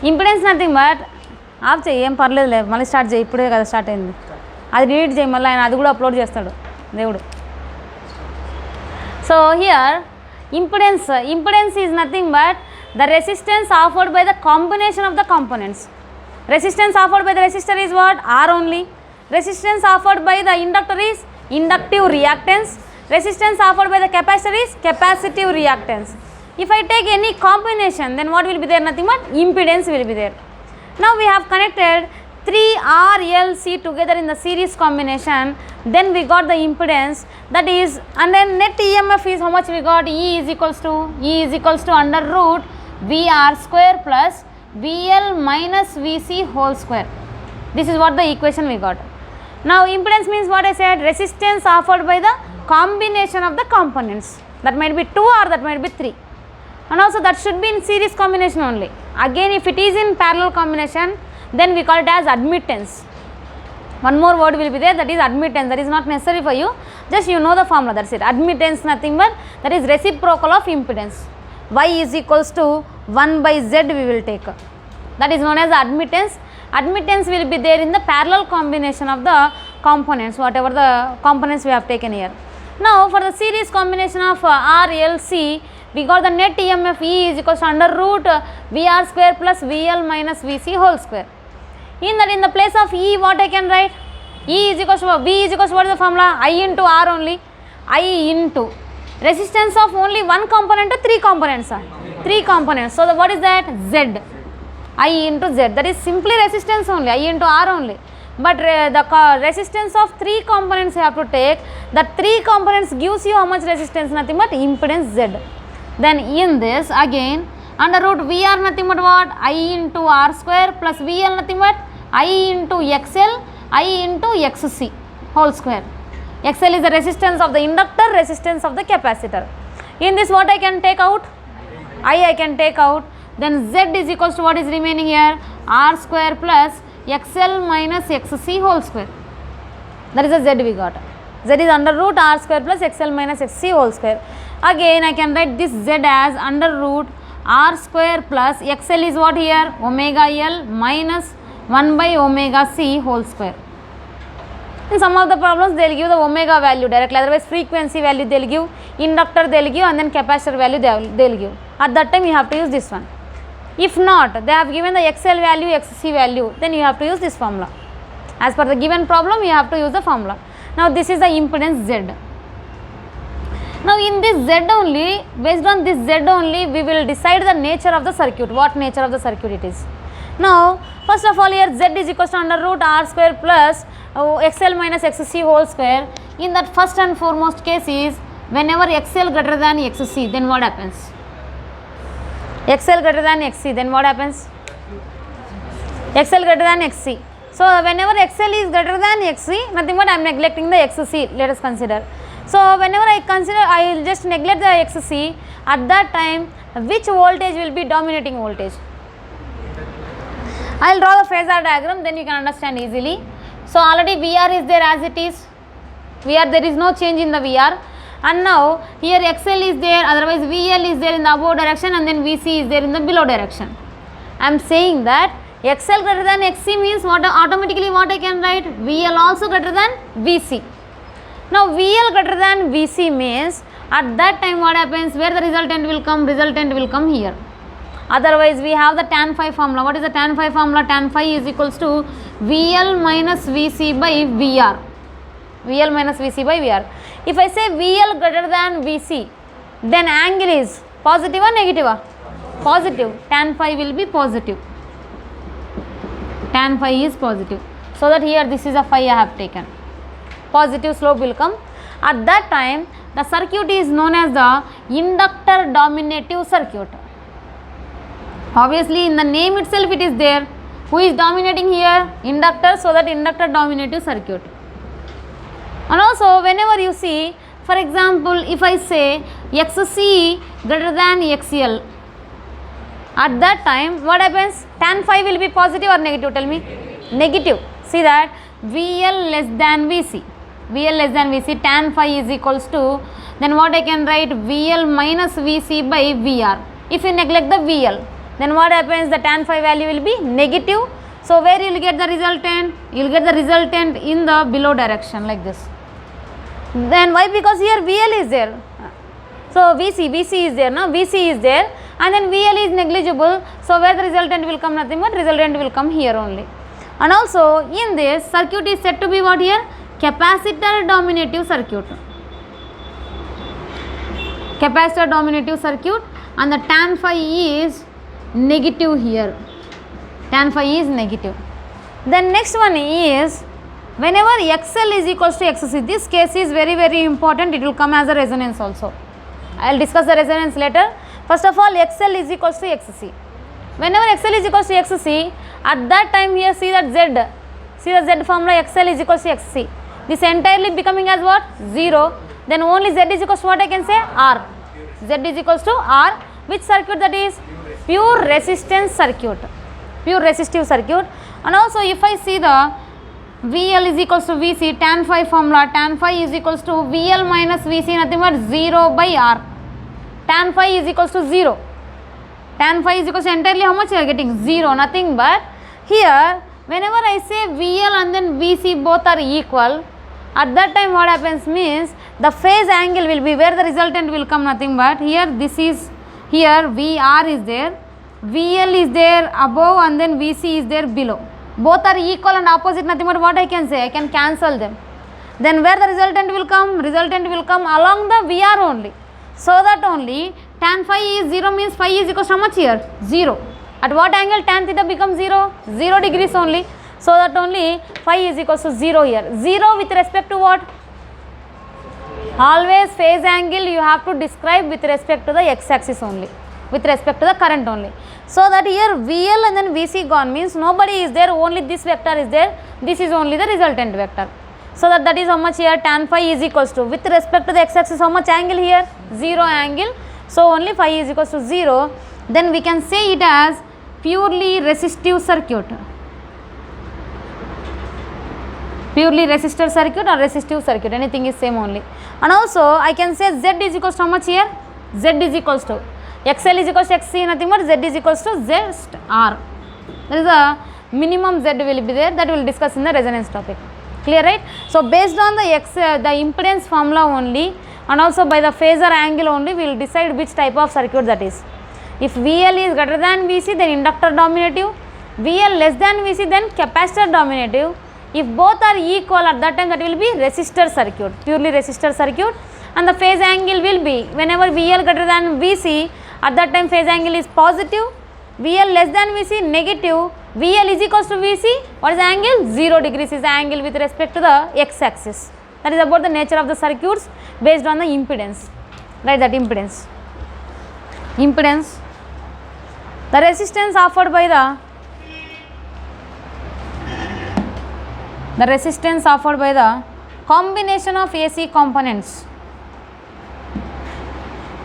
Impedance nothing but of చేయి, ఏం పర్లేదులే, మళ్ళీ స్టార్ట్ చేయి, ఇప్పుడే కదా స్టార్ట్ అయింది. అది డిలీట్ చేయి, మళ్ళీ ఆయన అది కూడా అప్లోడ్ చేస్తాడు దేవుడు. So here impedance is nothing but the resistance offered by the combination of the components. Resistance offered by the resistor is what? R only. Resistance offered by the inductor is inductive reactance. Resistance offered by the capacitor is capacitive reactance. If I take any combination, then what will be there? Nothing but impedance will be there. Now we have connected 3 R, L, C together in the series combination. Then we got the impedance, that is, and then net EMF is how much we got? E is equals to under root VR square plus VL minus VC whole square. This is what the equation we got. Now impedance means what I said, resistance offered by the combination of the components. That might be 2 or that might be 3. And also that should be in series combination only. Again, if it is in parallel combination, then we call it as admittance. One more word will be there, that is admittance. That is not necessary for you, just you know the formula, that's it. Admittance nothing but that is reciprocal of impedance. Y is equals to 1 by Z we will take. That is known as admittance. Admittance will be there in the parallel combination of the components, whatever the components we have taken here. Now for the series combination of R, L, C, we got the net EMF E is equals to under root VR square plus VL minus VC whole square. In that, in the place of E, what I can write? E is equals to V is equals to what is the formula? I into R only. I into resistance of only one component to 3 components are 3 components. So the what is that? Z. I into Z, that is simply resistance only, I into R only. But the resistance of 3 components you have to take. That 3 components gives you how much resistance? Nothing but impedance Z. Then in this again under root VR nothing but what? I into R square plus VL nothing but I into XL I into XC whole square. XL is the resistance of the inductor, resistance of the capacitor. In this what I can take out? I can take out. Then Z is equals to what is remaining here? R square plus XL minus XC whole square. That is the Z we got. Z is under root R square plus XL minus XC whole square. Again I can write this Z as under root R square plus XL is what here? Omega L minus 1 by omega C whole square. In some of the problems they will give the omega value directly, otherwise frequency value they will give, inductor they will give, and then capacitor value they will give. At that time you have to use this one. If not, they have given the XL value, XC value, then you have to use this formula. As per the given problem you have to use the formula. Now this is the impedance Z. Now in this Z only, based on this Z only, we will decide the nature of the circuit, what nature of the circuit it is. Now first of all here Z is equals to under root R square plus XL minus XC whole square. In that first and foremost case is whenever XL greater than XC, then what happens? XL greater than XC, then what happens? XL greater than XC. So whenever XL is greater than XC, nothing but I am neglecting the XC, let us consider. So whenever I will just neglect the XC, at that time which voltage will be dominating voltage? I will draw the phasor diagram, then you can understand easily. So already VR is there as it is. VR, there is no change in the VR. And now here XL is there, otherwise VL is there in the above direction, and then VC is there in the below direction. I am saying that XL greater than XC means what? Automatically what I can write? VL also greater than VC. Now VL greater than VC means at that time what happens? Where the resultant will come? Resultant will come here. Otherwise we have the tan phi formula. What is the tan phi formula? Tan phi is equals to VL minus VC by VR. VL minus VC by VR. If I say VL greater than VC, then angle is positive or negative? Positive. Tan phi will be positive. Tan phi is positive. So that here this is a phi I have taken. Positive slope will come. At that time the circuit is known as the inductor dominative circuit. Obviously in the name itself it is there. Who is dominating here? Inductor, so that inductor dominative circuit. And also whenever you see, for example, if I say XC greater than XL, at that time what happens? Tan phi will be positive or negative? Tell me. Negative. See that VL less than VC. VL less than VC, tan phi is equals to, then what I can write? VL minus VC by VR. If you neglect the VL, then what happens, the tan phi value will be negative. So where you will get the resultant? You will get the resultant in the below direction like this. Then why? Because here VL is there. So VC is there, no? VC is there, and then VL is negligible. So where the resultant will come? Nothing but resultant will come here only. And also in this circuit is said to be what here? Capacitor dominative circuit. Capacitor dominative circuit, and the tan phi is negative here. Tan phi is negative. Then next one is whenever XL is equals to XC. This case is very, very important. It will come as a resonance also. I will discuss the resonance later. First of all, XL is equals to XC. Whenever XL is equals to XC, at that time here see that Z. See the Z formula, XL is equals to XC. This entirely becoming as what? 0. Then only Z is equals to what I can say? R. Z is equals to R. Which circuit that is? Pure resistance circuit. Pure resistive circuit. And also if I see the VL is equals to VC, tan phi formula, tan phi is equals to VL minus VC, nothing but 0 by R. Tan phi is equals to 0. Tan phi is equals to entirely how much you are getting? 0, nothing but here whenever I say VL and then VC both are equal, at that time what happens means the phase angle will be where the resultant will come, nothing but here this is here VR is there, VL is there above, and then VC is there below. Both are equal and opposite, nothing but what I can say, I can cancel them. Then where the resultant will come? Resultant will come along the VR only. So that only tan phi is 0 means phi is equals to how much here? 0. At what angle tan theta becomes 0? 0 degrees only. So that only phi is equals to 0 here. 0 with respect to what? Always phase angle you have to describe with respect to the x-axis only, with respect to the current only. So that here VL and then VC gone means nobody is there, only this vector is there, this is only the resultant vector. So that is how much here? Tan phi is equals to, with respect to the x-axis, how much angle here? 0 angle. So only phi is equals to 0. Then we can say it as purely resistive circuit. Purely resistor circuit or resistive circuit, anything is same only. And also I can say Z is equals to how much here? Z is equals to XL is equals to XC, nothing but Z is equals to ZR. There is a minimum Z will be there, that we will discuss in the resonance topic. Clear, right? So based on the impedance formula only and also by the phasor angle only we will decide which type of circuit that is. If VL is greater than VC, then inductor dominative. VL less than VC, then capacitor dominative. If both are equal, at that time that will be resistor circuit, purely resistor circuit, and the phase angle will be whenever VL greater than VC, at that time phase angle is positive, VL less than VC negative, VL is equals to VC, what is the angle? 0 degrees is the angle with respect to the x-axis. That is about the nature of the circuits based on the impedance, right? That impedance. Impedance, the resistance offered by the combination of AC components.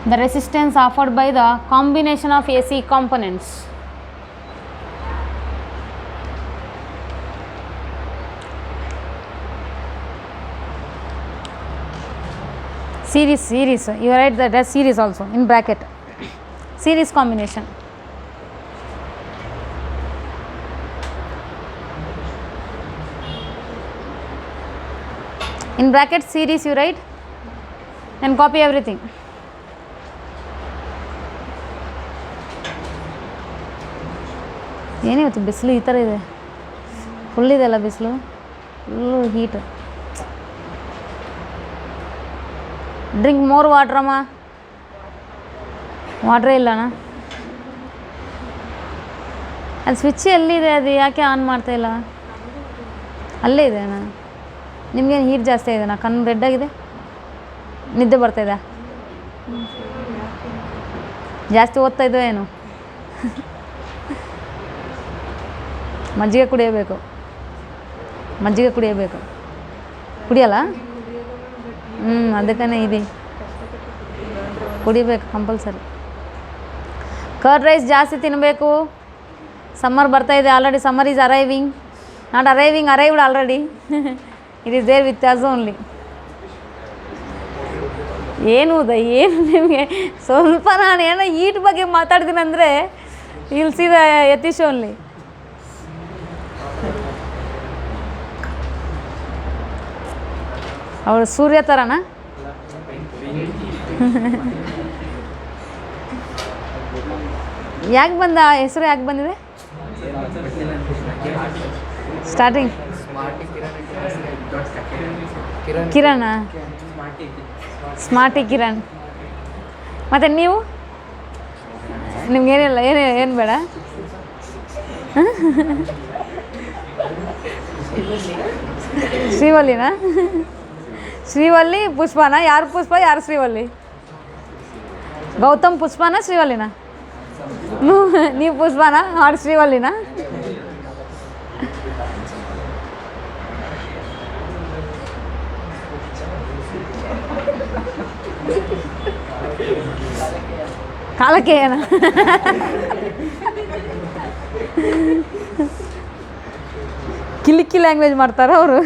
The resistance offered by the combination of AC components. Series, you write that as series also in bracket. Series combination. In bracket series you write and copy everything. ಏನಿವತ್ತು ಬಿಸಿಲು ಈ ಥರ ಇದೆ, full ಇದೆಲ್ಲ ಬಿಸಿಲು, full heat. Drink more ವಾಟ್ರಮ್ಮ, ವಾಟ್ರೇ ಇಲ್ಲಣ್ಣ. ಅದು switch ಎಲ್ಲಿದೆ, ಅದು ಯಾಕೆ ಆನ್ ಮಾಡ್ತಾ ಇಲ್ಲ? ಅಲ್ಲೇ ಇದೆ ಅಣ್ಣ. ನಿಮಗೇನು ಹೀಟ್ ಜಾಸ್ತಿ ಇದೆ? ನಾ ಕಣ್ಣು ರೆಡ್ ಆಗಿದೆ, ನಿದ್ದೆ ಬರ್ತಾಯಿದೆ, ಜಾಸ್ತಿ ಓದ್ತಾ ಇದ್ದೋ ಏನು? ಮಜ್ಜಿಗೆ ಕುಡಿಯಬೇಕು, ಮಜ್ಜಿಗೆ ಕುಡಿಯಬೇಕು. ಕುಡಿಯಲ್ಲ? ಅದಕ್ಕೇ ಇದೆ, ಕುಡಿಬೇಕು ಕಂಪಲ್ಸರಿ. ಕರ್ಡ್ ರೈಸ್ ಜಾಸ್ತಿ ತಿನ್ನಬೇಕು. ಸಮ್ಮರ್ ಬರ್ತಾಯಿದೆ, already summer is arriving, not arriving, arrived already. It is there with us only. ಏನು ನಿಮಗೆ ಸ್ವಲ್ಪ ನಾನು ಏನೋ ಹೀಟ್ ಬಗ್ಗೆ ಮಾತಾಡ್ತೀನಿ ಅಂದರೆ You will see the Yatish only. ಅವಳು ಸೂರ್ಯ ಥರನಾ? ಯಾಕೆ ಬಂದ ಹೆಸರು ಯಾಕೆ ಬಂದಿದೆ ಸ್ಟಾರ್ಟಿಂಗ್? ಕಿರಣ್, ಸ್ಮಾರ್ಟಿ ಕಿರಣ್. ಮತ್ತು ನೀವು ನಿಮ್ಗೇನಿಲ್ಲ, ಏನು ಬೇಡ? ಶ್ರೀವಲ್ಲಿನಾ? ಶ್ರೀವಲ್ಲಿ ಪುಷ್ಪನಾ? ಯಾರು ಪುಷ್ಪ ಯಾರು ಶ್ರೀವಲ್ಲಿ? ಗೌತಮ್ ಪುಷ್ಪನಾ ಶ್ರೀವಲ್ಲಿನಾ? ನೀವು ಪುಷ್ಪನಾ ಆರು ಶ್ರೀವಲ್ಲಿನಾ? ಕಾಲಕ್ಕೆ ಏನ ಕಿಲಿಕ್ಕಿ ಲ್ಯಾಂಗ್ವೇಜ್ ಮಾಡ್ತಾರ ಅವರು.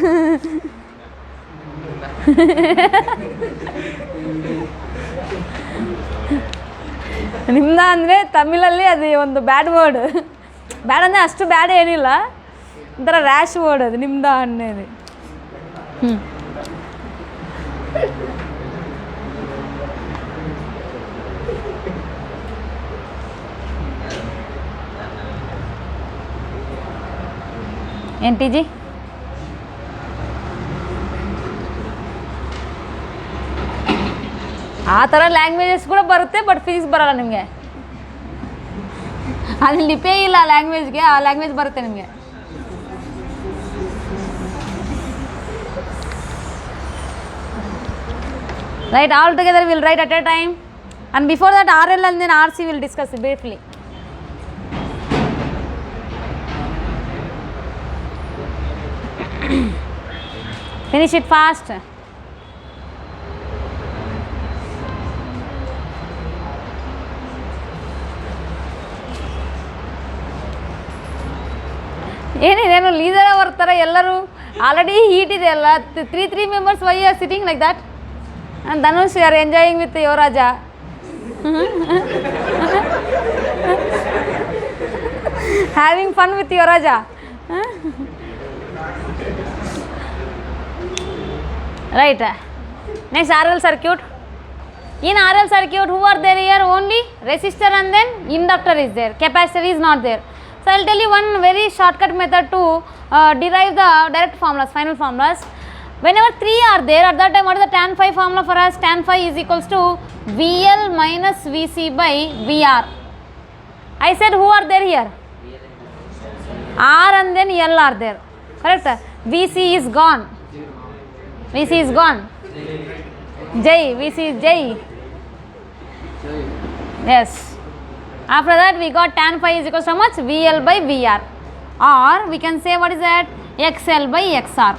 ನಿಮ್ದ ಅಂದರೆ ತಮಿಳಲ್ಲಿ ಅದು ಒಂದು ಬ್ಯಾಡ್ ವರ್ಡ್. ಬ್ಯಾಡ್ ಅಂದರೆ ಅಷ್ಟು ಬ್ಯಾಡ್ ಏನಿಲ್ಲ, ಒಂಥರ ರ್ಯಾಶ್ ವರ್ಡ್ ಅದು ನಿಮ್ದ ಅನ್ನೋದು. ಏನು ಟಿ ಜಿ? ಆ ಥರ ಲ್ಯಾಂಗ್ವೇಜಸ್ ಕೂಡ ಬರುತ್ತೆ, ಬಟ್ ಫಿಸಿಕ್ಸ್ ಬರೋಲ್ಲ ನಿಮಗೆ. ಅಲ್ಲಿ ಲಿಪೇ ಇಲ್ಲ ಲ್ಯಾಂಗ್ವೇಜ್ಗೆ, ಆ ಲ್ಯಾಂಗ್ವೇಜ್ ಬರುತ್ತೆ ನಿಮಗೆ. Right, all together will write at A time. And before that RL and then RC will discuss briefly. Finish it fast. ಏನೇನು ಲೀಸರ ಬರ್ತಾರೆ ಎಲ್ಲರೂ. ಆಲ್ರೆಡಿ ಹೀಟ್ ಇದೆ ಅಲ್ಲ, three members why are sitting like that. And Dhanush are enjoying with ಯುವರಾಜ. Having fun with ಯುವರಾಜ. Right. Next RL circuit. In RL circuit, who are there here? Only resistor and then inductor is there. Capacitor is not there. So I will tell you one very shortcut method to derive the direct formulas, final formulas. Whenever 3 are there, at that time what is the tan phi formula for us? Tan phi is equals to VL minus VC by VR. I said who are there here? R and then L are there. Correct? VC is gone. VC is gone. J, VC is J. Yes. After that we got tan phi is equals to how much? VL by VR. Or we can say what is that? XL by XR.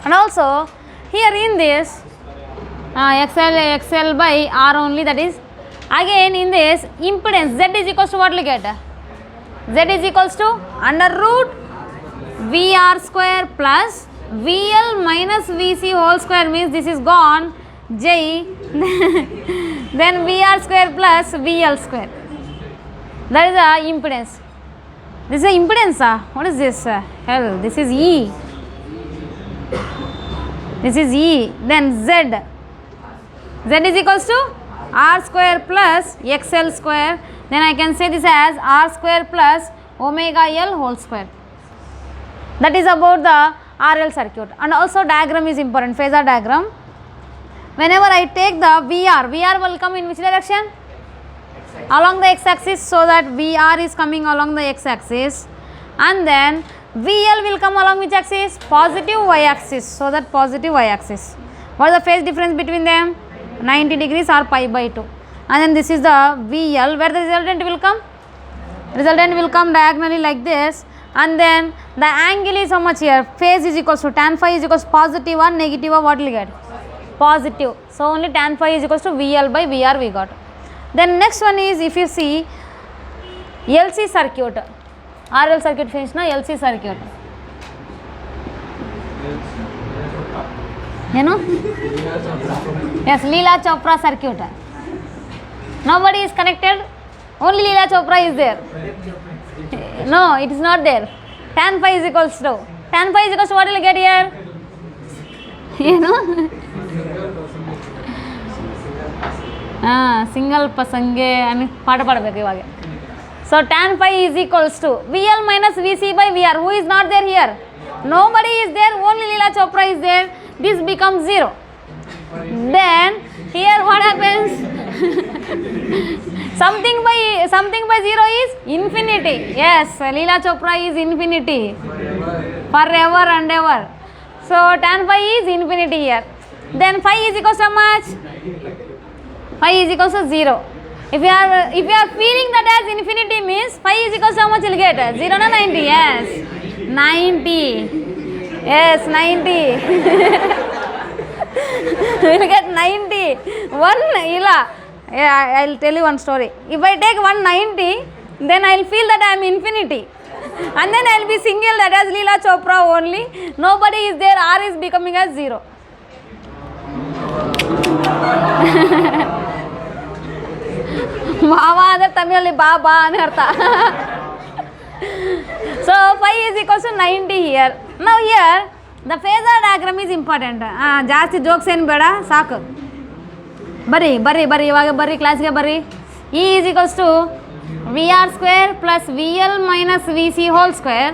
And also here in this XL by R only, that is again in this impedance Z is equals to what will get? Z is equals to under root VR square plus VL minus VC whole square, means this is gone, J, then VR square plus VL square. That is the impedance. This is the impedance. What is this? Hell, this is E. This is E. Then Z. Z is equals to R square plus XL square. Then I can say this as R square plus omega L whole square. That is about the RL circuit. And also diagram is important, phasor diagram. Whenever I take the VR will come in which direction? Along the x-axis, so that VR is coming along the x-axis, and then VL will come along which axis? Positive y-axis, so that positive y-axis. What is the phase difference between them? 90 degrees or pi by 2. And then this is the VL, where the resultant will come? Resultant will come diagonally like this. And then the angle is how much here? Phase is equals to tan phi is equals to positive or negative, or what will you get? Positive. So only tan phi is equals to VL by VR we got. Then next one is, if you see LC circuit, RL circuit finished na, LC circuit. You know? Yes, Leela Chopra circuit. Nobody is connected. Only Leela Chopra is there. No, it is not there. Tan phi is equals to what will you get here? You know? Single pasange ani paata paadabeku ivaga. So tan phi is equals to VL minus VC by VR. Who is not there here? Nobody is there. Only Leela Chopra is there. This becomes 0. Then here what happens? something by 0 is infinity. Yes, Leela Chopra is infinity. Forever and ever. So tan phi is infinity here. Then phi is equals to how much? Phi is equals to 0. If you are feeling that as infinity means phi is equals to how much you will get? 0 na 90? Yes. 90. Yes, 90. You will get 90. I will tell you one story. If I take 190, then I will feel that I am infinity. And then I will be single, that as Leela Chopra only. Nobody is there, R is becoming as 0. Mama, that Tamil Baba and Artha. So phi is equals to 90 here. Now here, the phasor diagram is important. Jaasti jokes ಏನು ಬೇಡ ಸಾಕು. ಬರ್ರಿ ಇವಾಗ ಬರ್ರಿ ಕ್ಲಾಸ್ಗೆ ಬರ್ರಿ. E is equals to VR square plus VL minus VC whole square.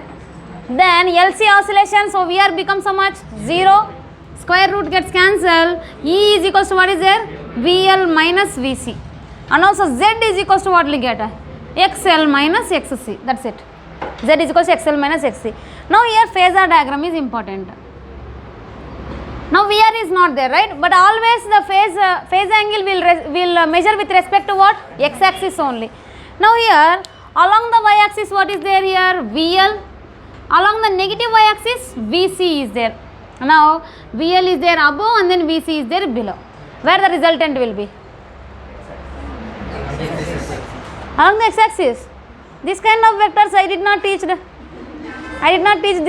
Then LC oscillation, so VR becomes how much? 0. Square root gets cancelled. E is equals to what is there? VL minus VC. And also Z is equals to what will you get? XL minus XC. That's it. Z is equals to XL minus XC. Now here phasor diagram is important. Now VR is not there, right? But always the phase angle will measure with respect to what? X axis only. Now here along the y axis what is there here? VL. Along the negative y axis VC is there. Now VL is there above and then VC is there below. Where the resultant will be? Along the x axis. This kind of vectors I did not teach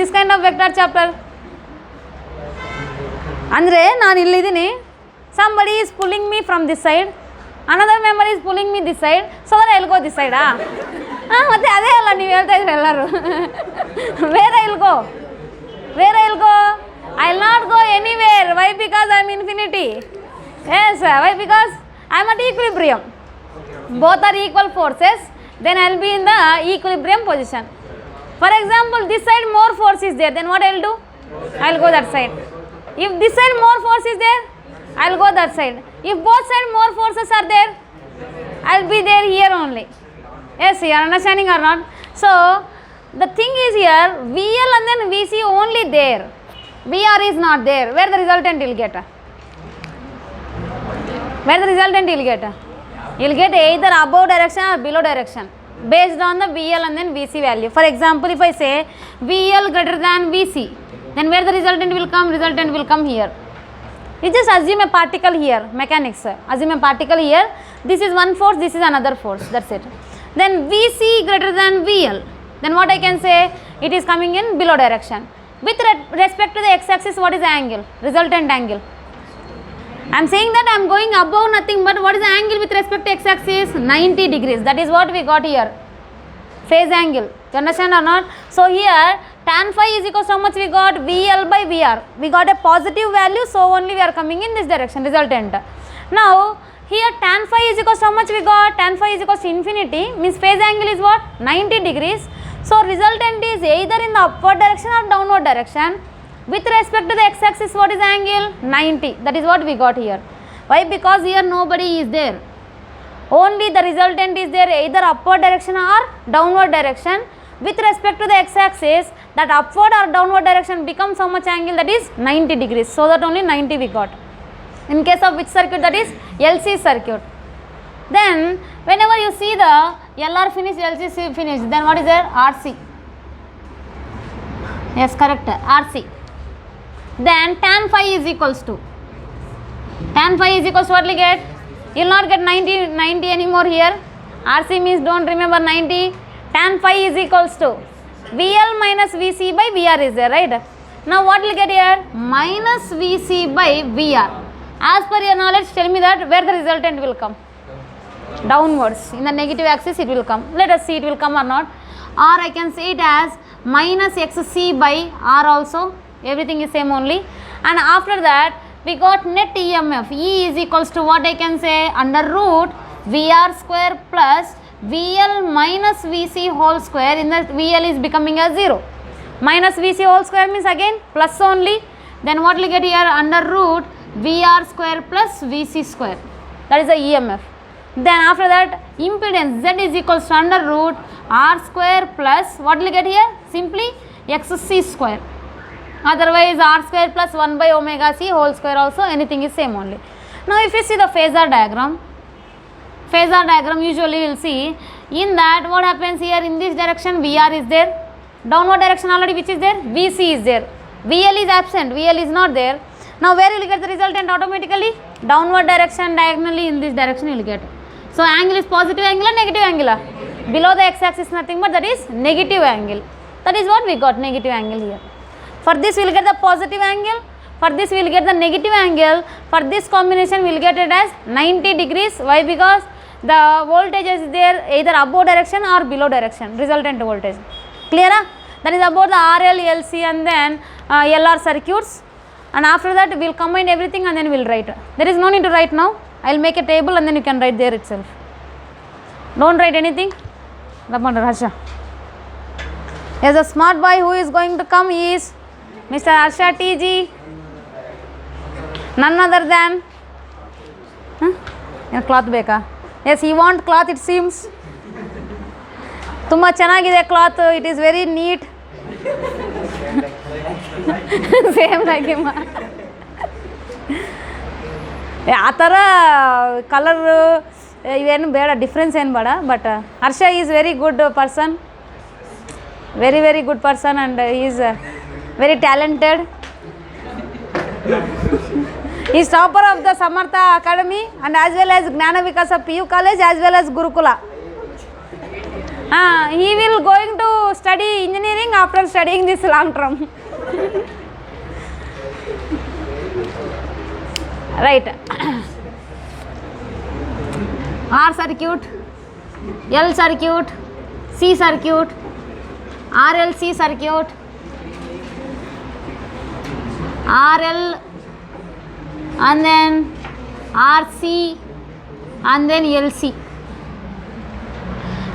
this kind of vector chapter. Andre ನಾನು ಇಲ್ಲಿದ್ದೀನಿ, somebody is pulling me from this side, another member is pulling me this side, so that I will go this side. ಮತ್ತೆ ಅದೇ ಅಲ್ಲ ನೀವು ಹೇಳ್ತಾ ಇದ್ರಿ ಎಲ್ಲರೂ. Where I will go? I will not go anywhere. Why? Because I am infinity. Yes, why? Because I am at equilibrium. Both are equal forces, then I will be in the equilibrium position. For example, this side more force is there, then what I will do? I will go that side. If this side more force is there, I will go that side. If both side more forces are there, I will be there here only. Yes, you are understanding or not? So the thing is here, VL and then VC only there. VR is not there. Where the resultant will get? You will get either above direction or below direction based on the VL and then VC value. For example, if I say VL greater than VC, then where the resultant will come? Resultant will come here. You just assume a particle here, mechanics. Assume a particle here. This is one force, this is another force. That's it. Then VC greater than VL. Then what I can say? It is coming in below direction. With respect to the x-axis, what is the angle? Resultant angle. I am saying that I am going above nothing, but what is the angle with respect to x-axis? 90 degrees. That is what we got here. Phase angle. You understand or not? So here tan phi is equal to how much we got? VL by VR. We got a positive value, so only we are coming in this direction, resultant. Now here tan phi is equal to how much we got? Tan phi is equal to infinity, means phase angle is what? 90 degrees. So resultant is either in the upward direction or downward direction. With respect to the x-axis, what is the angle? 90. That is what we got here. Why? Because here nobody is there. Only the resultant is there either upward direction or downward direction. With respect to the x-axis, that upward or downward direction becomes how much angle? That is 90 degrees. So that only 90 we got. In case of which circuit? That is LC circuit. Then whenever you see the LR finish, LC finish, then what is there? RC. Yes, correct. RC. Then tan phi is equals to what will you get? You will not get 90 anymore here. RC means don't remember 90. Tan phi is equals to VL minus VC by VR is there, right? Now what will you get here? Minus VC by VR. As per your knowledge, tell me that where the resultant will come. downwards. In the negative axis it will come. Let us see it will come or not. Or I can say it as minus xc by r also. Everything is same only. And after that we got net EMF. E is equals to what I can say, under root VR square plus VL minus VC whole square. In that VL is becoming a 0. Minus VC whole square means again plus only. Then what will get here, under root VR square plus VC square. That is the EMF. Then after that impedance Z is equals to under root R square plus what will get here, simply XC square. Otherwise R square plus 1 by omega C whole square also, anything is same only. Now if you see the phasor diagram usually you will see, in that what happens here, in this direction VR is there, downward direction already which is there, VC is there, VL is absent, VL is not there. Now where you will get the resultant automatically, downward direction diagonally in this direction you will get. So angle is positive angle or negative angle? Below the x-axis nothing but that is negative angle. That is what we got, negative angle here. For this we will get the positive angle, for this we will get the negative angle, for this combination we will get it as 90 degrees. Why? Because the voltage is there either above direction or below direction, resultant voltage. Clear? That is about the RL, LC and then LR circuits. And after that we will combine everything and then we will write. There is no need to write now. I will make a table and then you can write there itself. Don't write anything. Yes, a smart boy who is going to come is Mr. Harsha TG. None other than cloth beka. Yes, he want cloth, it seems. Tumma chanagide cloth, it is very neat. Same like him. ಆ ಥರ colour ಇವೇನು ಬೇಡ, difference ಏನು ಬೇಡ. But Harsha is very good person, very good person and is very talented. Is topper of the Samartha academy and as well as Jnana Vikasa PU college as well as Gurukula. He will going to study engineering after studying this long term. Right. R circuit, L circuit, C circuit, RLC circuit, RL and then RC and then LC.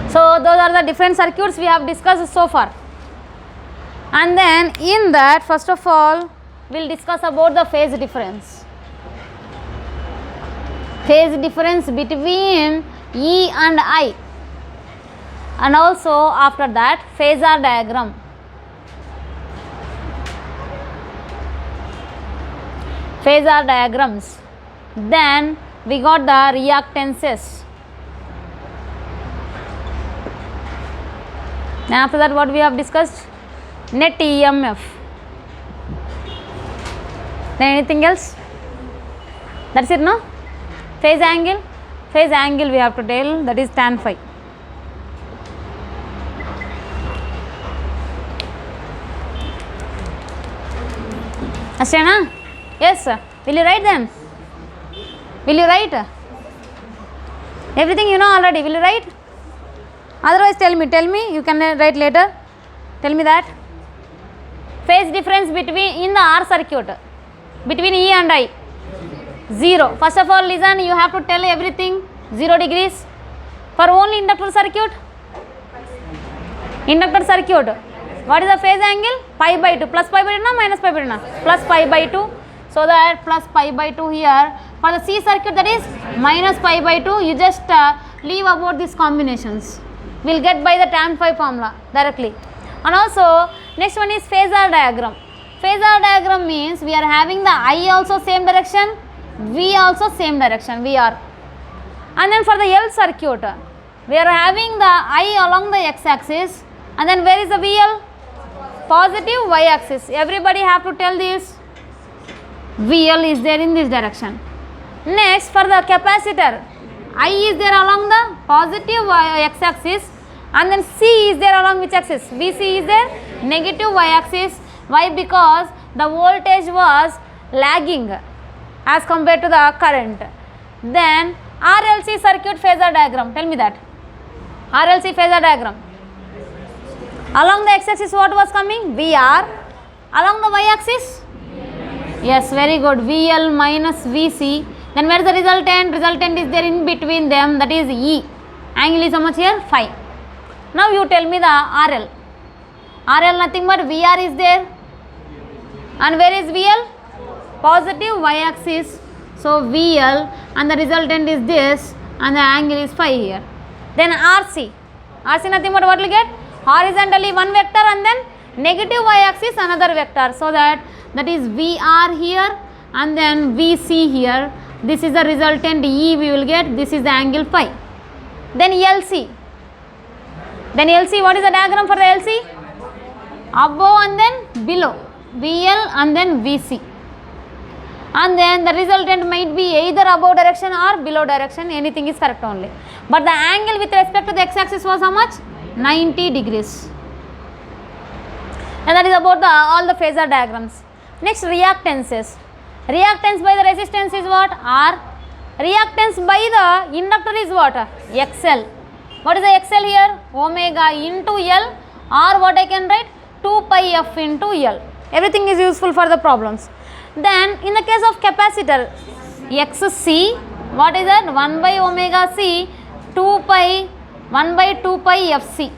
So those are the different circuits we have discussed so far. And then in that, first of all we will discuss about the phase difference. Phase difference between E and I, and also after that phasor diagram. Phasor diagrams. Then we got the reactances. Then after that what we have discussed? Net EMF. Then anything else? That's it, no? Phase angle we have to tell, that is tan phi. Astena? Yes, will you write then? Will you write? Everything you know already, will you write? Otherwise tell me, you can write later. Tell me that. Phase difference between, in the R circuit, between E and I. 0. First of all listen, you have to tell everything 0 degrees. For only inductor circuit, what is the phase angle? Pi by 2. Plus pi by 2 na minus pi by 2 na? Plus pi by 2. So that plus pi by 2 here. For the C circuit, that is minus pi by 2. You just leave about these combinations. We will get by the tan phi formula directly. And also next one is phasor diagram. Phasor diagram means we are having the I also same direction, V also same direction, VR. And then for the L circuit, we are having the I along the x-axis, and then where is the VL? Positive y-axis. Everybody have to tell this. VL is there in this direction. Next for the capacitor, I is there along the positive x-axis, and then C is there along which axis? VC is there negative y-axis. Why? Because the voltage was lagging as compared to the current. Then RLC circuit phasor diagram, tell me that. RLC phasor diagram. Along the x-axis what was coming? VR. Along the y-axis? Yes, very good. VL minus VC. Then where is the resultant? Resultant is there in between them, that is E. Angle is how much here? Phi. Now you tell me the RL. RL nothing but VR is there. And where is VL? Positive y-axis. So VL and the resultant is this and the angle is phi here. Then RC. RC nothing but what will get? Horizontally one vector and then negative y-axis another vector. So that is VR here and then VC here. This is the resultant E we will get. This is the angle phi. Then LC. Then LC, what is the diagram for the LC? Above and then below. VL and then VC. And then the resultant might be either above direction or below direction. Anything is correct only. But the angle with respect to the x-axis was how much? 90 degrees. And that is about all the phasor diagrams. Next, reactances. Reactance by the resistance is what? R. Reactance by the inductor is what? XL. What is the XL here? Omega into L, or what I can write? 2 pi f into L. Everything is useful for the problems. Then in the case of capacitor, XC, what is that? 1 by omega C, 2 pi, 1 by 2 pi FC.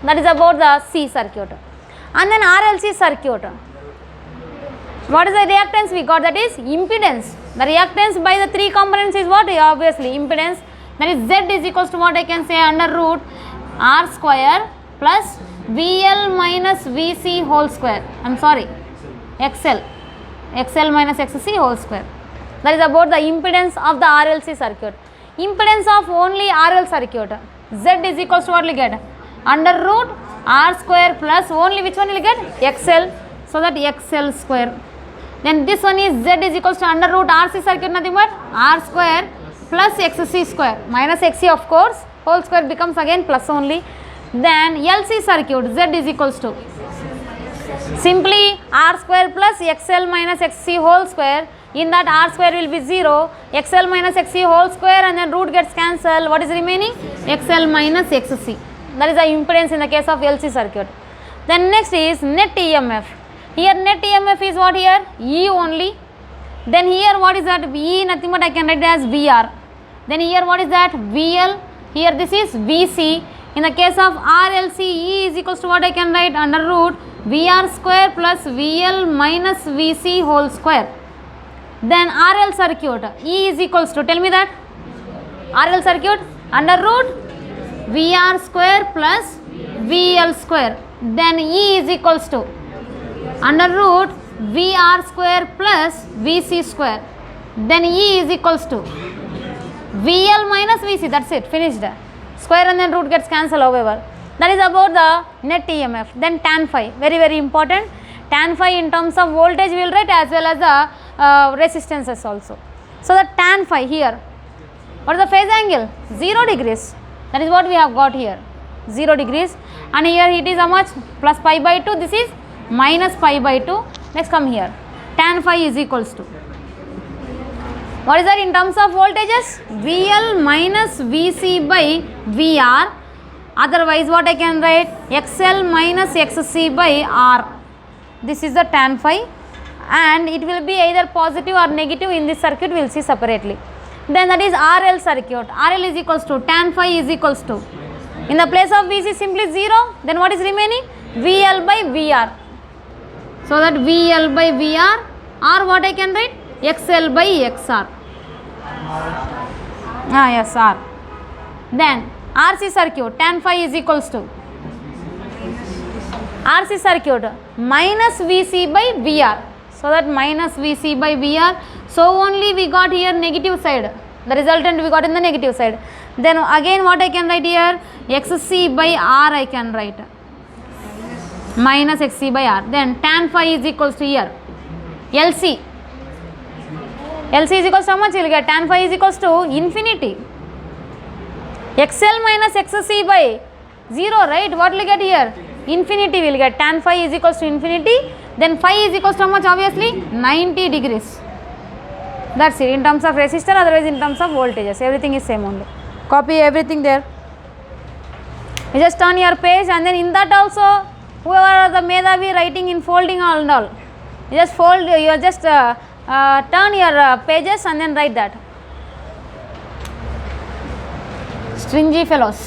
That is about the C circuit. And then RLC circuit. What is the reactance we got? That is impedance. The reactance by the three components is what? Obviously impedance. That is Z is equals to what I can say, under root R square plus VL minus VC whole square. I am sorry, XL minus XC whole square. That is about the impedance of the RLC circuit. Impedance of only RL circuit. Z is equals to what we will get? Under root R square plus only which one will get? XL. So that XL square. Then this one is Z is equals to under root RC circuit nothing but R square plus XC square minus XC of course, whole square becomes again plus only. Then LC circuit Z is equals to simply R square plus XL minus XC whole square. In that R square will be 0, XL minus XC whole square and then root gets cancelled. What is remaining? XL minus XC. That is the impedance in the case of LC circuit. Then next is net EMF. Here net EMF is what here? E only. Then here what is that? E nothing but I can write as VR. Then here what is that? VL. Here this is VC. In the case of RLC, E is equals to what I can write? Under root VR square plus VL minus VC whole square. Then RL circuit, E is equals to, tell me that. RL circuit under root VR square plus VL square. Then E is equals to under root VR square plus VC square. Then E is equals to VL minus VC. That's it. Finished. Square and then root gets cancelled however. That is about the net EMF. Then tan phi. Very very important. Tan phi in terms of voltage we will write as well as the resistances also. So the tan phi here. What is the phase angle? 0 degrees. That is what we have got here. 0 degrees. And here it is how much? Plus pi by 2. This is minus pi by 2. Next come here. Tan phi is equals to. What is that in terms of voltages? VL minus VC by VR. Otherwise what I can write? XL minus XC by R. This is the tan phi. And it will be either positive or negative in this circuit. We will see separately. Then that is RL circuit. RL is equals to tan phi is equals to. In the place of VC simply 0. Then what is remaining? VL by VR. So that VL by VR or what I can write? XL by XR. Yes, R. Then RC circuit, tan phi is equals to RC circuit minus VC by VR. So that minus VC by VR. So only we got here negative side. The resultant we got in the negative side. Then again what I can write here? XC by R I can write. Minus XC by R. Then tan phi is equals to here. LC. LC is equals to how much? You will get tan phi is equals to infinity. XL minus XC by 0, right? What will you get here? Infinity will get. Tan phi is equals to infinity. Then phi is equals to how much? Obviously 90 degrees. That's it. In terms of resistor, otherwise in terms of voltages, everything is same only. Copy everything there. You just turn your page, and then in that also, whoever are the Medhavi writing in folding and all, you just fold, you just turn your pages and then write that. Stringy fellows.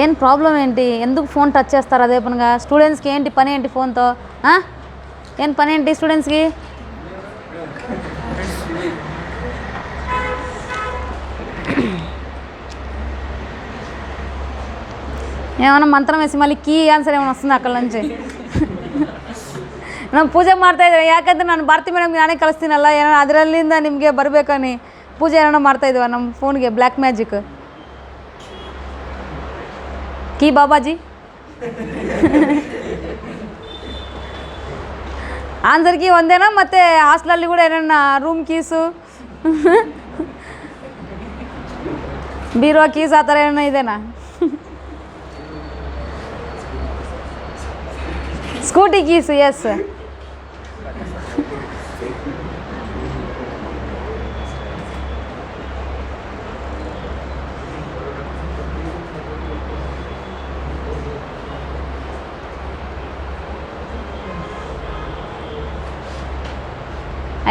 ఏం problem ఏంటి? ఎందుకు phone touch చేస్తారు అదే పనిగా? స్టూడెంట్స్కి ఏంటి పని ఏంటి ఫోన్తో? ఏం పని ఏంటి స్టూడెంట్స్కి? ಏನ ಮಂತ್ರ ಮೆಸಿ ಮಲ್ಲಿ ಕೀ ಆನ್ಸರ್ ಏನ ವస్తుంది ಅక్కడ నుంచి ನಾನು ಪೂಜೆ ಮಾಡ್ತಾ ಇದ್ದೆ ಯಾಕಂದ್ರೆ ನಾನು ಭಾರತಿ ಮೇಡಮ್ಗೆ ನಾನೇ ಕಳಿಸ್ತೀನಲ್ಲ ಏನೋ ಅದರಲ್ಲಿಂದ ನಿಮಗೆ ಬರಬೇಕನಿ ಪೂಜೆ ಏನೋ ಮಾಡ್ತಾ ಇದ್ವಿ ನಮ್ಮ ಫೋನ್ಗೆ ಬ್ಲ್ಯಾಕ್ ಮ್ಯಾಜಿಕ್ ಕೀ ಬಾಬಾಜಿ ಆನ್ಸರ್ ಕೀ ಒಂದೇನಾ ಮತ್ತೆ ಹಾಸ್ಟೆಲಲ್ಲಿ ಕೂಡ ಏನನ್ನ ರೂಮ್ ಕೀಸು ಬೀರೋ ಕೀಸ್ ಆ ಥರ ಏನೋ ಇದೆನಾ ಸ್ಕೂಟಿ ಕೀಸು ಎಸ್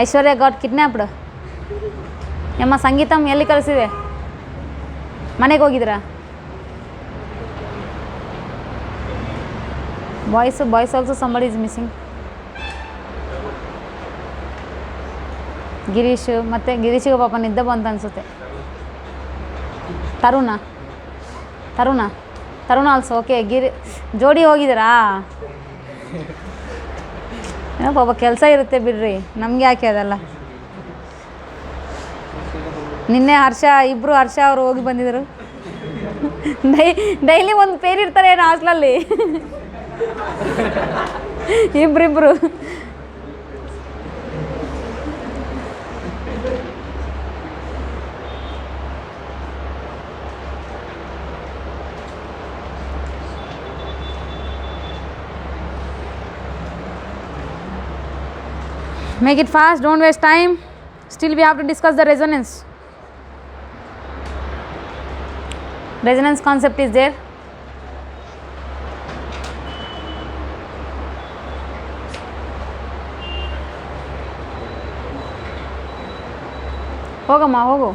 ಐಶ್ವರ್ಯ ಗಾಟ್ ಕಿಡ್ನ್ಯಾಪ್ಡ್ ನಿಮ್ಮ ಸಂಗೀತಂ ಎಲ್ಲಿ ಕಳಿಸಿದೆ ಮನೆಗೆ ಹೋಗಿದ್ರಾ boys also somebody is missing Girish ಮತ್ತು ಗಿರೀಶಿಗೆ ಪಾಪ ನಿದ್ದೆ ಬಂತ ಅನಿಸುತ್ತೆ ತರುಣ ಆಲ್ಸೋ ಓಕೆ ಜೋಡಿ ಹೋಗಿದ್ದೀರಾ ಏನೋ ಪಾಪ ಕೆಲಸ ಇರುತ್ತೆ ಬಿಡ್ರಿ ನಮಗೆ ಯಾಕೆ ಅದಲ್ಲ ನಿನ್ನೆ ಇಬ್ಬರು ಹರ್ಷ ಅವರು ಹೋಗಿ ಬಂದಿದ್ದರು ಡೈಲಿ ಒಂದು ಪೇರ್ ಇರ್ತಾರೆ ಏನೋ ಹಾಸ್ಟೆಲಲ್ಲಿ ಇಬ್ಬರಿಬ್ಬರು Make it fast, don't waste time. Still we have to discuss the resonance. Resonance concept is there. ಹೋಗಮ್ಮ ಹೋಗು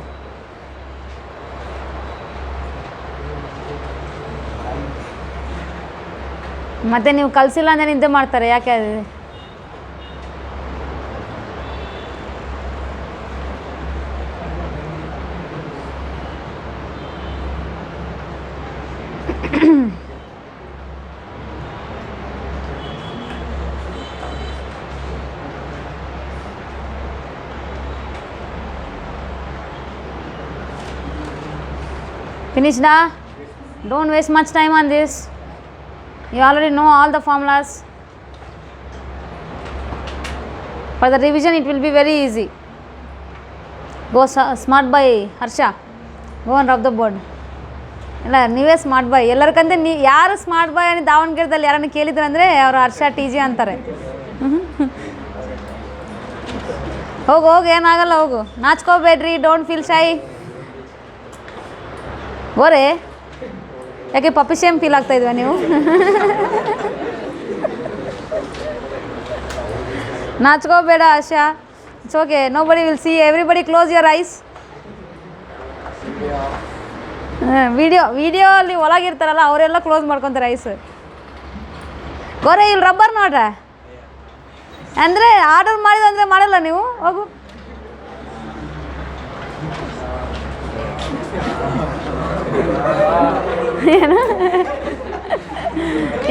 ಮತ್ತೆ ನೀವು ಕಲಿಸಿಲ್ಲ ಅಂದರೆ ನಿದ್ದೆ ಮಾಡ್ತಾರೆ ಯಾಕೆ ಅದು Finished? Don't waste much time on this. You already know all the formulas. For the revision it will be very easy. Go smart by Harsha. Go and rub the board. ಇಲ್ಲ ನೀವೇ ಸ್ಮಾರ್ಟ್ ಬಾಯ್ ಎಲ್ಲರಿಗಂತೆ ಯಾರು smart boy అని ದಾವಣಗೆರೆದಲ್ಲಿ ಯಾರನ್ನ ಕೇಳಿದ್ರು ಅಂದರೆ ಅವರು ಹರ್ಷ TG ಅಂತಾರೆ ಹೋಗು ಏನಾಗಲ್ಲ ಹೋಗು ನಾಚ್ಕೋಬೇಡ್ರಿ ಡೋಂಟ್ ಫೀಲ್ ಶೈ ಗೋರೆ ಯಾಕೆ ಪಪ್ಪಿ ಶೇಮ್ ಫೀಲ್ ಆಗ್ತಾ ಇದ್ವಾ ನೀವು ನಾಚ್ಕೋಬೇಡ ಆಶಾ ಇಟ್ಸ್ ಓಕೆ ನೋ ಬಡಿ will see everybody close your eyes video ಅಲ್ಲಿ ಒಳಗಿರ್ತಾರಲ್ಲ ಅವರೆಲ್ಲ ಕ್ಲೋಸ್ ಮಾಡ್ಕೊತಾರೆ ಐಸ್ ಗೋರೆ ಇಲ್ಲಿ ರಬ್ಬರ್ ನೋಡ್ರ ಅಂದರೆ ಆರ್ಡರ್ ಮಾಡಿದಂದರೆ ಮಾಡಲ್ಲ ನೀವು ಹೋಗು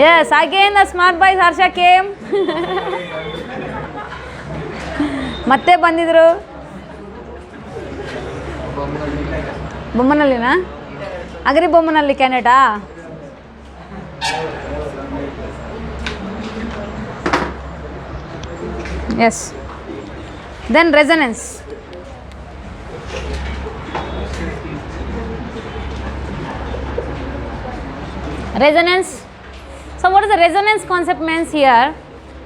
Yes, again the smart boys Harsha came. ಮತ್ತೆ ಬಂದಿದ್ರು ಬೊಮ್ಮನಲ್ಲಿನಾ Agribommanalli Canada. Yes. Then resonance. Resonance. So what is the resonance concept means here?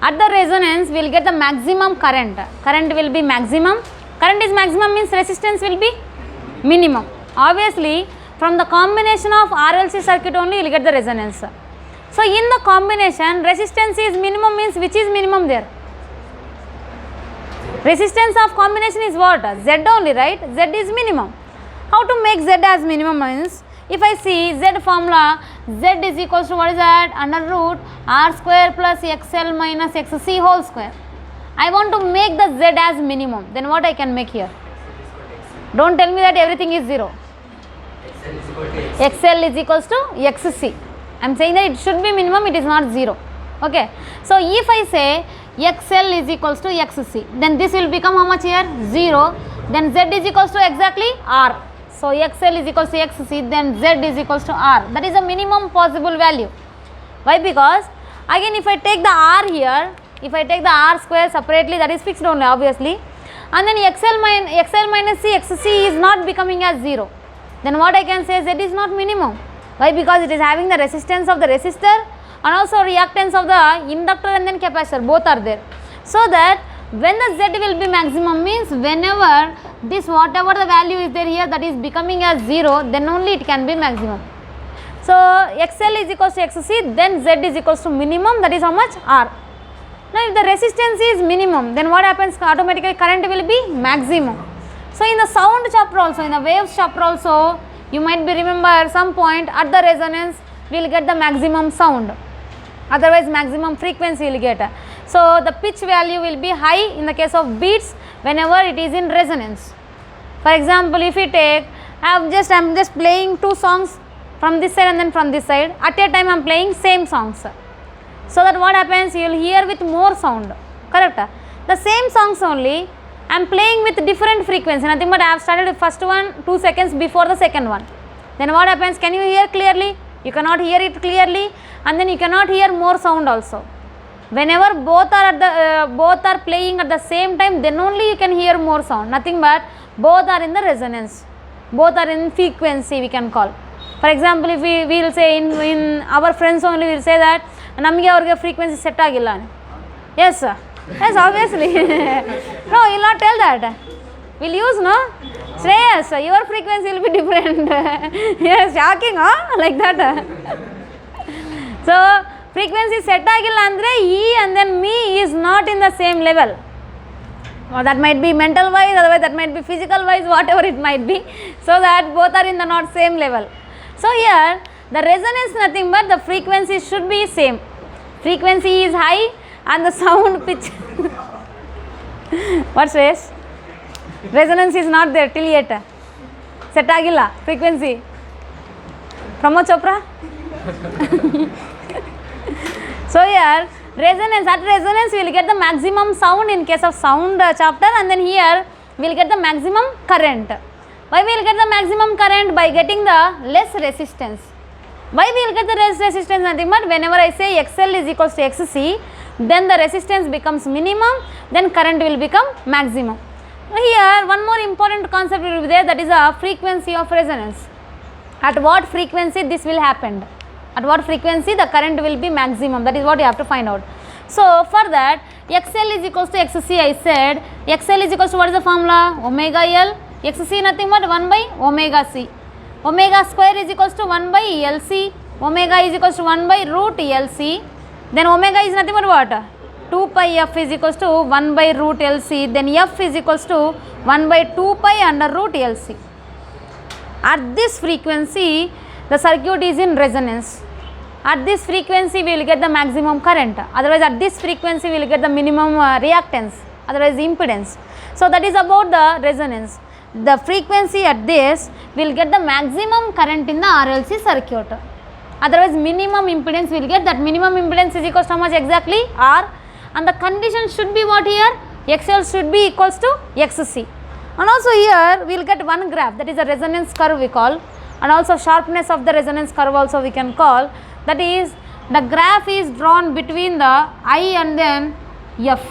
At the resonance we will get the maximum current. Current will be maximum. Current is maximum means resistance will be minimum. Obviously from the combination of RLC circuit only you will get the resonance. So in the combination resistance is minimum means which is minimum there? Resistance of combination is what? Z only, right? Z is minimum. How to make Z as minimum means, if I see Z formula, Z is equals to what is that? Under root R square plus XL minus XC whole square. I want to make the Z as minimum. Then what I can make here? Don't tell me that everything is 0. XL is equals to XC. I am saying that it should be minimum, it is not 0. Okay. So if I say XL is equals to XC, then this will become how much here? 0. Then Z is equals to exactly R. So XL is equals to XC, then Z is equals to R. That is the minimum possible value. Why? Because again if I take the R here, if I take the R square separately, that is fixed only obviously, and then XL minus C, XC is not becoming as 0. Then what I can say, Z is not minimum. Why? Because it is having the resistance of the resistor and also reactance of the inductor and then capacitor, both are there. So that when the Z will be maximum means whenever this whatever the value is there here that is becoming as 0, then only it can be maximum. So XL is equals to XC, then Z is equals to minimum, that is how much? R. Now if the resistance is minimum, then what happens? Automatically current will be maximum. So in the sound chapter also, in the waves chapter also, you might be remember some point at the resonance we will get the maximum sound, otherwise maximum frequency we will get. So the pitch value will be high in the case of beats whenever it is in resonance. For example, if you take, I am just playing two songs from this side and then from this side, at a time I am playing same songs. So that what happens, you will hear with more sound, correct? The same songs only I am playing with different frequency, nothing but I have started the first one 2 seconds before the second one. Then what happens, can you hear clearly? You cannot hear it clearly, and then you cannot hear more sound also. Whenever both are playing at the same time, then only you can hear more sound, nothing but both are in the resonance, both are in frequency we can call. For example, if we will say in our friends only we will say that ನಮಗೆ ಅವ್ರಿಗೆ frequency set ಆಗಿಲ್ಲ. Yes, yes, obviously. No, you will not tell that. Will use, no? Say yes, your frequency will be different. Yes, shocking, huh? Like that. So frequency set agilla andre E and then me is not in the same level. Or that might be mental wise, otherwise that might be physical wise, whatever it might be. So that both are in the not same level. So here the resonance nothing but the frequency should be same. Frequency is high and the sound pitch. What says? Resonance is not there till yet. Set agilla frequency. Pramod Chopra. So here resonance, at resonance we will get the maximum sound in case of sound chapter, and then here we will get the maximum current. Why we will get the maximum current? By getting the less resistance. Why we will get the less resistance? Nothing but whenever I say XL is equals to XC, then the resistance becomes minimum, then current will become maximum. Here one more important concept will be there, that is a frequency of resonance. At what frequency this will happen? At what frequency the current will be maximum? That is what you have to find out. So for that, XL is equals to XC, I said XL is equals to what is the formula? Omega L. XC nothing but 1 by omega C. Omega square is equals to 1 by LC. Omega is equals to 1 by root LC. Then omega is nothing but what? 2 pi F is equals to 1 by root LC. Then F is equals to 1 by 2 pi under root LC. At this frequency, the circuit is in resonance. At this frequency, we will get the maximum current. Otherwise, at this frequency, we will get the minimum reactance. Otherwise, impedance. So that is about the resonance. The frequency at this will get the maximum current in the RLC circuit. Otherwise, minimum impedance will get, that minimum impedance is equals to how much exactly? R. And the condition should be what here? XL should be equals to XC. And also here we will get one graph, that is a resonance curve we call. and also sharpness of the resonance curve also we can call. That is, the graph is drawn between the I and then F.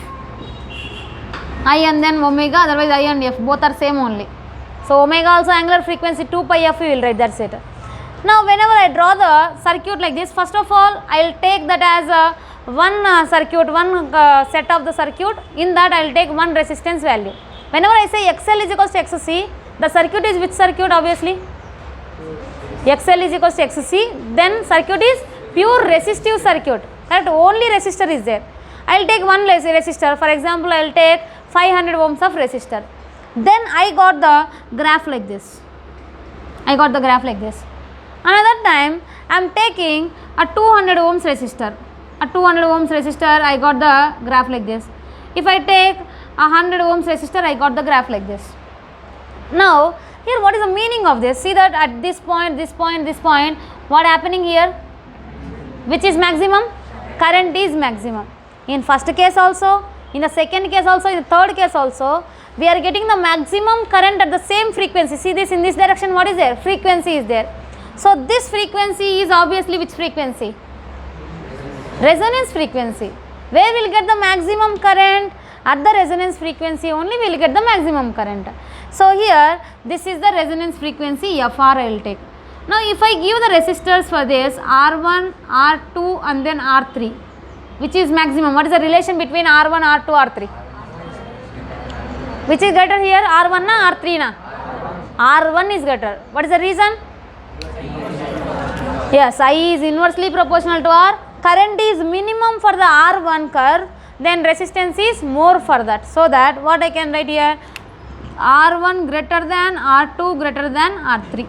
I and then omega, otherwise I and F both are same only. So omega also angular frequency 2 pi f we will write, that's it. Now whenever I draw the circuit like this, first of all I will take that as a one circuit, one set of the circuit. In that I will take one resistance value. Whenever I say XL is equals to XC, the circuit is which circuit? Obviously XL is equals to XC, then circuit is pure resistive circuit, correct? Only resistor is there. I will take one resistor, for example I will take 500 ohms of resistor. Then I got the graph like this. Another time I am taking a 200 ohms resistor. I got the graph like this. If I take a 100 ohms resistor, I got the graph like this. Now here what is the meaning of this? See that at this point, what happening here? Which is maximum? Current is maximum. In first case also, in the second case also, in the third case also, we are getting the maximum current at the same frequency. See this, in this direction what is there? Frequency is there. So this frequency is obviously which frequency? Resonance frequency. Where we will get the maximum current? At the resonance frequency only we will get the maximum current. So here this is the resonance frequency FR I will take. Now if I give the resistors for this R1, R2 and then R3, which is maximum? What is the relation between R1, R2, R3? Which is greater here? R1 na R3 na? R1 is greater. What is the reason? Yes, I is inversely proportional to R. Current is minimum for the R1 curve, then resistance is more for that. So that what I can write here? R1 greater than R2 greater than R3.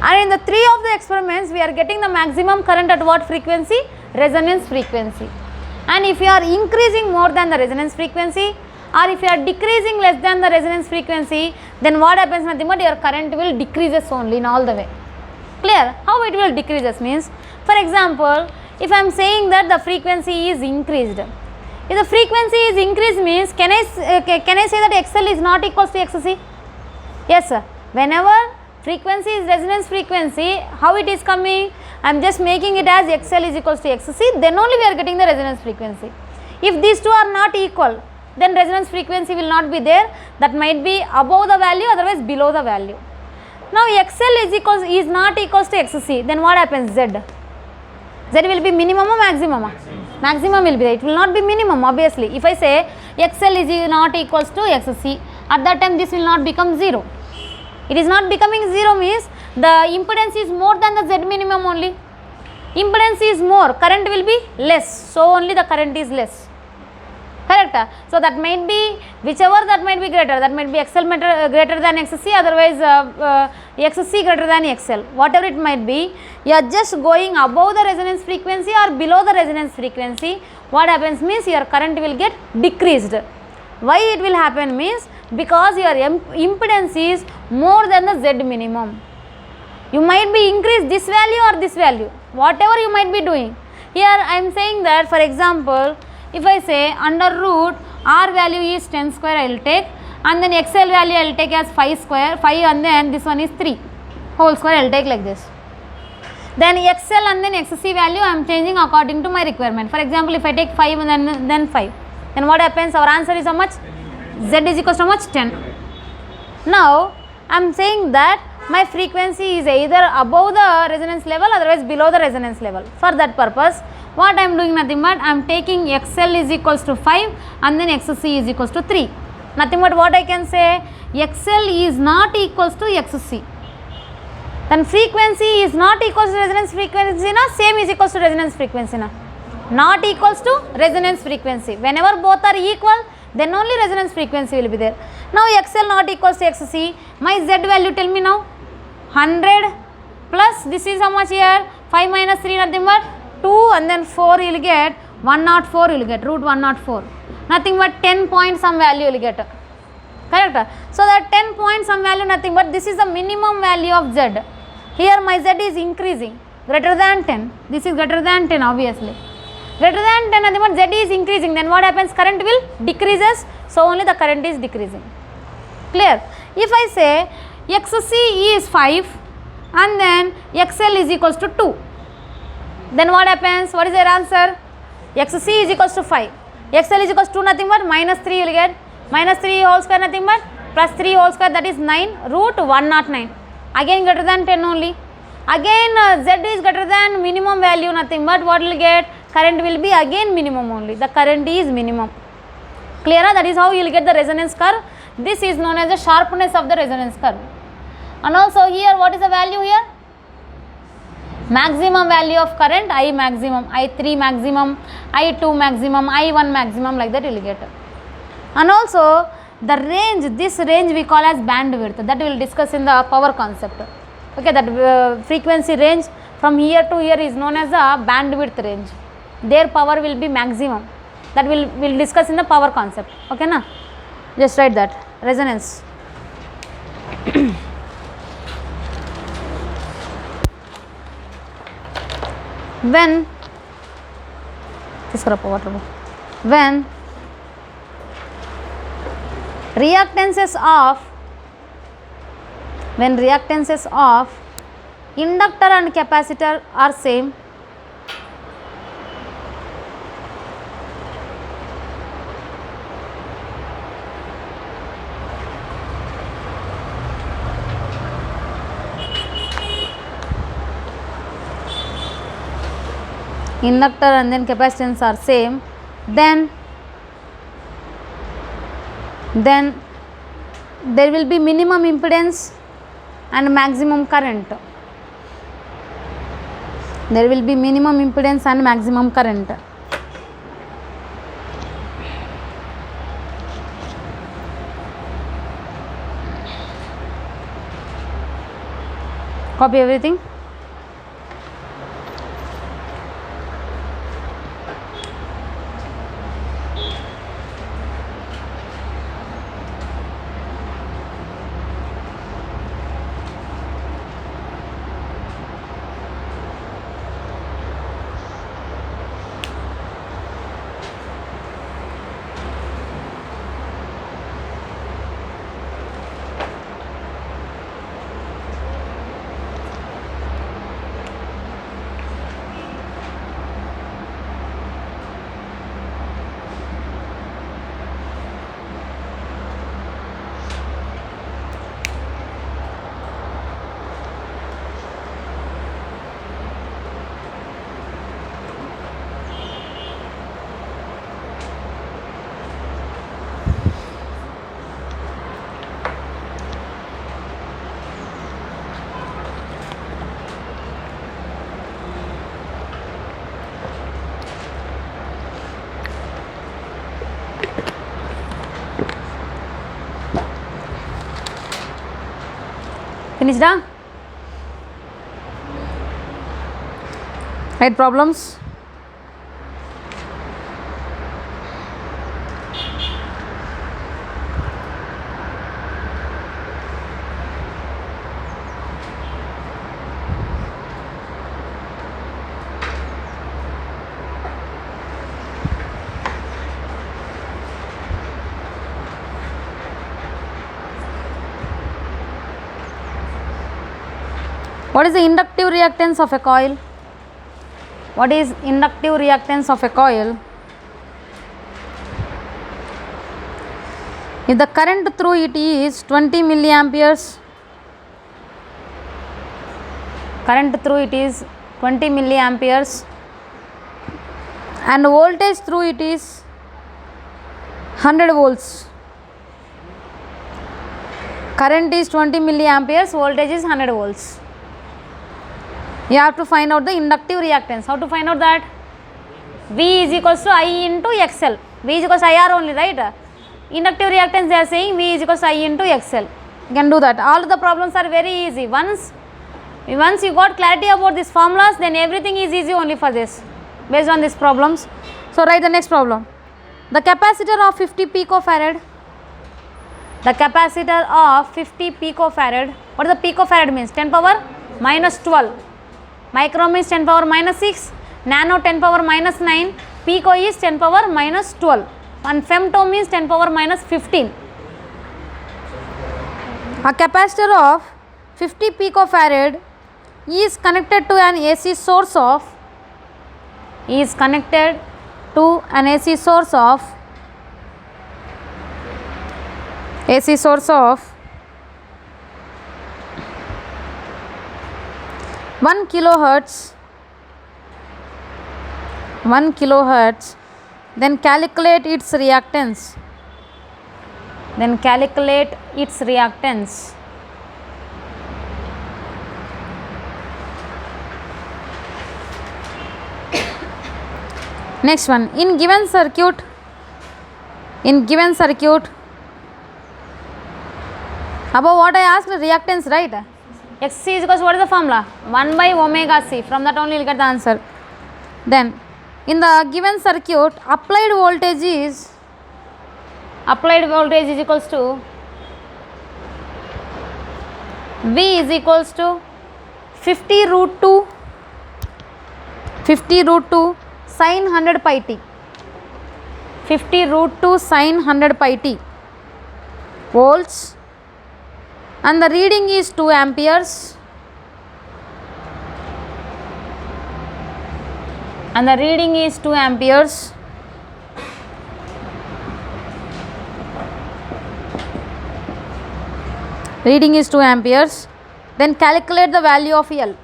And in the three of the experiments we are getting the maximum current at what frequency? Resonance frequency. And if you are increasing more than the resonance frequency, or if you are decreasing less than the resonance frequency, then what happens? Nothing but your current will decreases only in all the way. Clear? How it will decreases means, for example, if I am saying that the frequency is increased, if the frequency is increased means, can I say that XL is not equals to XC? Yes sir. Whenever frequency is resonance frequency, how it is coming? I am just making it as XL is equals to XC, then only we are getting the resonance frequency. If these two are not equal, then resonance frequency will not be there. That might be above the value, otherwise below the value. Now XL is not equals to XC, then what happens? Z will be minimum or maximum? Maximum will be there. It will not be minimum obviously. If I say XL is not equals to XC, at that time this will not become 0. It is not becoming 0 means the impedance is more than the Z minimum only. Impedance is more, current will be less, so only the current is less. Correct? So that might be whichever that might be greater, that might be XL greater than XC, otherwise XC greater than XL. Whatever it might be, you are just going above the resonance frequency or below the resonance frequency. What happens means your current will get decreased. Why it will happen means, because your impedance is more than the Z minimum. You might be increase this value or this value, whatever you might be doing. Here I am saying that, for example, if I say under root R value is 10 square I will take, and then XL value I will take as 5 square, 5 and then this one is 3 whole square I will take like this. Then XL and then XC value I am changing according to my requirement. For example, if I take 5 and then 5, then what happens? Our answer is how much? Z is equals to how much? 10. Now I am saying that my frequency is either above the resonance level, otherwise below the resonance level. For that purpose, what I am doing? Nothing but I am taking XL is equals to 5 and then XC is equals to 3. Nothing but what I can say? XL is not equals to XC. Then frequency is not equals to resonance frequency na, same is equals to resonance frequency na. Not equals to resonance frequency. Whenever both are equal, then only resonance frequency will be there. Now XL not equals to XC, my Z value tell me now. 100 plus this is how much here? 5 minus 3 nothing but 2 and then 4 you will get 104 you will get, root 104. Nothing but 10 point some value you will get. Correct? So that 10 point some value nothing but this is the minimum value of Z. Here my Z is increasing, greater than 10. This is greater than 10 obviously. Greater than 10 nothing but Z is increasing, then what happens? Current will decreases, so only the current is decreasing. Clear? If I say XC is 5 and then XL is equals to 2. Then what happens? What is your answer? XC is equals to 5. XL is equals to nothing but minus 3 you will get. Minus 3 whole square nothing but plus 3 whole square, that is 9 root 109. Again greater than 10 only. Again Z is greater than minimum value nothing but what will get? Current will be again minimum only. The current is minimum. Clear? That is how you will get the resonance curve. This is known as the sharpness of the resonance curve. And also here what is the value here? Maximum value of current, I maximum, I3 maximum, I2 maximum, I1 maximum, like that you will get. And also the range, this range we call as bandwidth, that we will discuss in the power concept. Okay, that frequency range from here to here is known as the bandwidth range. Their power will be maximum. That we will discuss in the power concept. Okay na? Just write that. Resonance. When reactances of inductor and capacitor are same, inductor and then capacitance are same, then there will be minimum impedance and maximum current. There will be minimum impedance and maximum current. Copy everything. Finished? Right, problems? What is the inductive reactance of a coil? What is inductive reactance of a coil? If the current through it is 20 milliamperes, current through it is 20 milliamperes and voltage through it is 100 volts. Current is 20 milliamperes, voltage is 100 volts. You have to find out the inductive reactance. How to find out that? V is equals to I into XL. V is equals to IR only, right? Inductive reactance they are saying V is equals to I into XL. You can do that. All the problems are very easy. Once you got clarity about these formulas, then everything is easy only for this, based on these problems. So write the next problem. The capacitor of 50 picofarad. The capacitor of 50 picofarad. What is the picofarad means? 10 power minus 12. Micro means 10 power minus 6, nano 10 power minus 9, pico is 10 power minus 12 and femto means 10 power minus 15. A capacitor of 50 picofarad is connected to an AC source of 1 kilohertz, then calculate its reactance. Next one, in given circuit, above what I asked, reactance, right? Xc is equals to, what is the formula? 1 by omega c. From that only you will get the answer. Then in the given circuit, applied voltage is equals to V is equals to 50 root 2 sin 100 pi t. 50 root 2 sin 100 pi t volts, and the reading is 2 amperes. Reading is 2 amperes. Then calculate the value of L.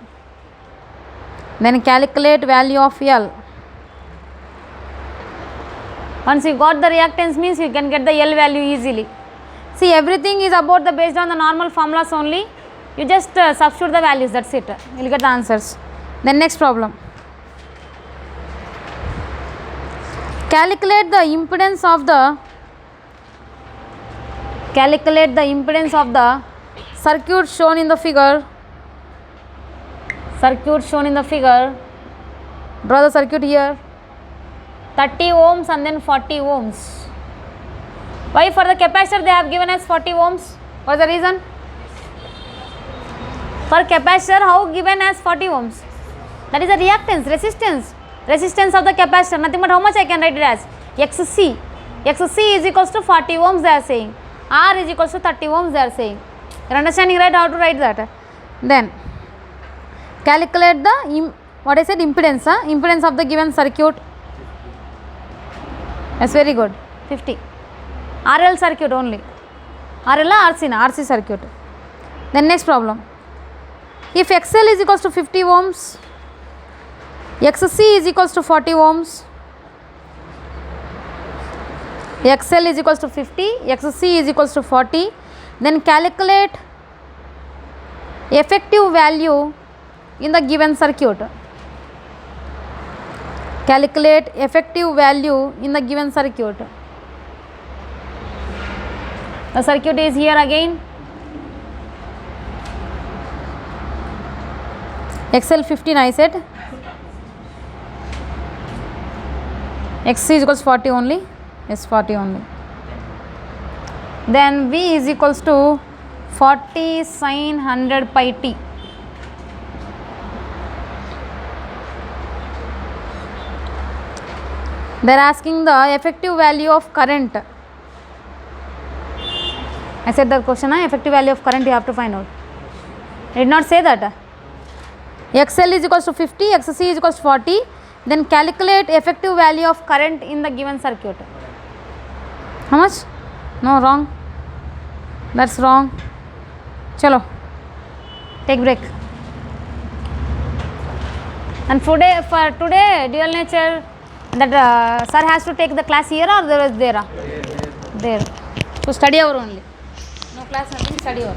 Once you got the reactance, means you can get the L value easily. See, everything is about the based on the normal formulas only. You just substitute the values, that's it. You will get the answers. Then next problem. Calculate the impedance circuit shown in the figure. Draw the circuit here. 30 ohms and then 40 ohms. Why for the capacitor they have given as 40 ohms? What is the reason? For capacitor, how given as 40 ohms? That is the reactance, resistance of the capacitor. Nothing but how much I can write it as? Xc. Xc is equals to 40 ohms they are saying. R is equals to 30 ohms they are saying. You are understanding, right, how to write that? Then calculate the impedance, impedance of the given circuit. That's very good. 50. RL circuit only. RL or RC? RC circuit. Then next problem. If XL is equals to 50 ohms, XC is equals to 40 ohms. XL is equals to 50, XC is equals to 40. Then calculate effective value in the given circuit. The circuit is here again. XL 15 I said. XC is equals to 40 only. Yes, 40 only. Then V is equals to 40 sin 100 pi t. They are asking the effective value of current. I said the question, effective value of current you have to find out. I did not say that. XL is equals to 50, XC is equals to 40. Then calculate effective value of current in the given circuit. How much? No, wrong. That's wrong. Chalo. Take break. And for today, dual nature, that sir has to take the class here or there is there? There. So study hour only. No class, nothing, study hour.